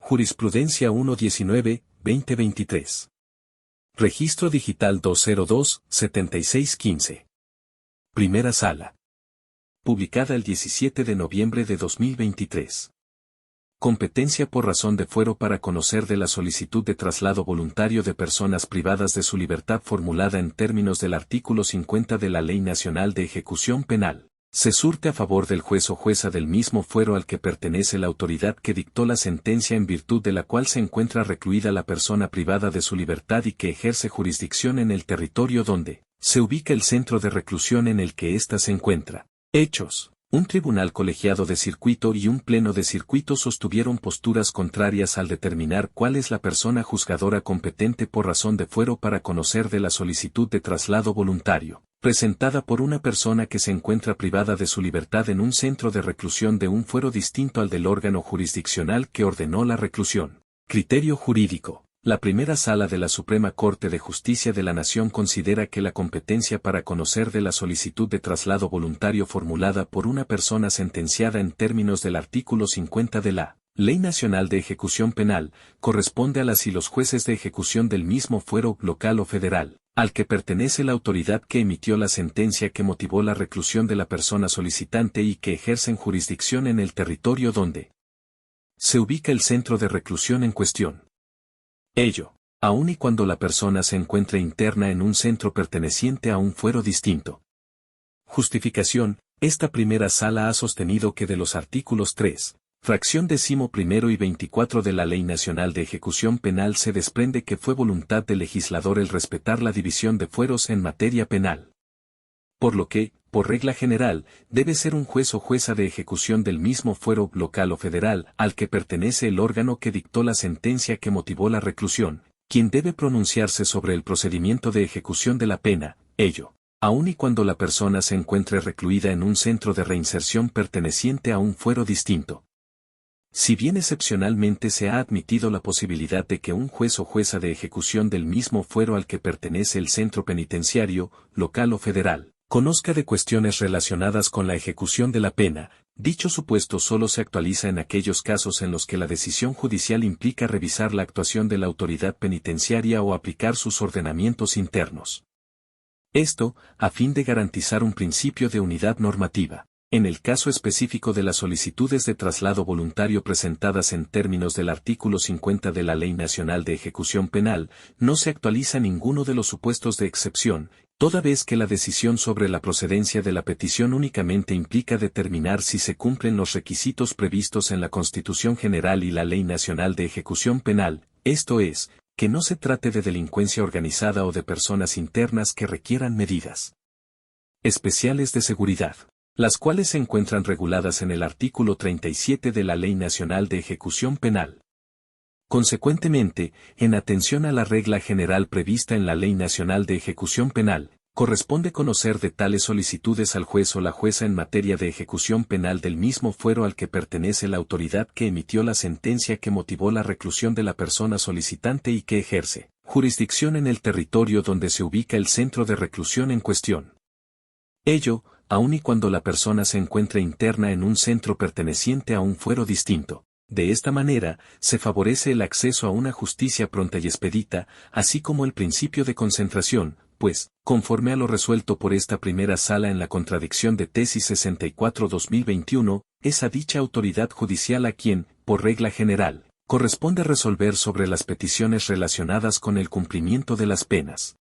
Jurisprudencia 119-2023. Registro Digital 202-7615. Primera Sala. Publicada el 17 de noviembre de 2023. Competencia por razón de fuero para conocer de la solicitud de traslado voluntario de personas privadas de su libertad formulada en términos del artículo 50 de la Ley Nacional de Ejecución Penal. Se surte a favor del juez o jueza del mismo fuero al que pertenece la autoridad que dictó la sentencia en virtud de la cual se encuentra recluida la persona privada de su libertad y que ejerce jurisdicción en el territorio donde se ubica el centro de reclusión en el que ésta se encuentra. Hechos. Un tribunal colegiado de circuito y un pleno de circuito sostuvieron posturas contrarias al determinar cuál es la persona juzgadora competente por razón de fuero para conocer de la solicitud de traslado voluntario, presentada por una persona que se encuentra privada de su libertad en un centro de reclusión de un fuero distinto al del órgano jurisdiccional que ordenó la reclusión. Criterio jurídico. La primera sala de la Suprema Corte de Justicia de la Nación considera que la competencia para conocer de la solicitud de traslado voluntario formulada por una persona sentenciada en términos del artículo 50 de la Ley Nacional de Ejecución Penal corresponde a las y los jueces de ejecución del mismo fuero local o federal, al que pertenece la autoridad que emitió la sentencia que motivó la reclusión de la persona solicitante y que ejercen jurisdicción en el territorio donde se ubica el centro de reclusión en cuestión. Ello, aun y cuando la persona se encuentre interna en un centro perteneciente a un fuero distinto. Justificación. Esta primera sala ha sostenido que de los artículos 3, fracción 11º y 24 de la Ley Nacional de Ejecución Penal se desprende que fue voluntad del legislador el respetar la división de fueros en materia penal. Por lo que, por regla general, debe ser un juez o jueza de ejecución del mismo fuero local o federal al que pertenece el órgano que dictó la sentencia que motivó la reclusión, quien debe pronunciarse sobre el procedimiento de ejecución de la pena, ello, aun y cuando la persona se encuentre recluida en un centro de reinserción perteneciente a un fuero distinto. Si bien excepcionalmente se ha admitido la posibilidad de que un juez o jueza de ejecución del mismo fuero al que pertenece el centro penitenciario, local o federal, conozca de cuestiones relacionadas con la ejecución de la pena, dicho supuesto solo se actualiza en aquellos casos en los que la decisión judicial implica revisar la actuación de la autoridad penitenciaria o aplicar sus ordenamientos internos. Esto, a fin de garantizar un principio de unidad normativa. En el caso específico de las solicitudes de traslado voluntario presentadas en términos del artículo 50 de la Ley Nacional de Ejecución Penal, no se actualiza ninguno de los supuestos de excepción, toda vez que la decisión sobre la procedencia de la petición únicamente implica determinar si se cumplen los requisitos previstos en la Constitución General y la Ley Nacional de Ejecución Penal, esto es, que no se trate de delincuencia organizada o de personas internas que requieran medidas especiales de seguridad, las cuales se encuentran reguladas en el artículo 37 de la Ley Nacional de Ejecución Penal. Consecuentemente, en atención a la regla general prevista en la Ley Nacional de Ejecución Penal, corresponde conocer de tales solicitudes al juez o la jueza en materia de ejecución penal del mismo fuero al que pertenece la autoridad que emitió la sentencia que motivó la reclusión de la persona solicitante y que ejerce jurisdicción en el territorio donde se ubica el centro de reclusión en cuestión. Ello, aun y cuando la persona se encuentre interna en un centro perteneciente a un fuero distinto. De esta manera, se favorece el acceso a una justicia pronta y expedita, así como el principio de concentración, pues, conforme a lo resuelto por esta primera sala en la contradicción de tesis 64-2021, es a dicha autoridad judicial a quien, por regla general, corresponde resolver sobre las peticiones relacionadas con el cumplimiento de las penas.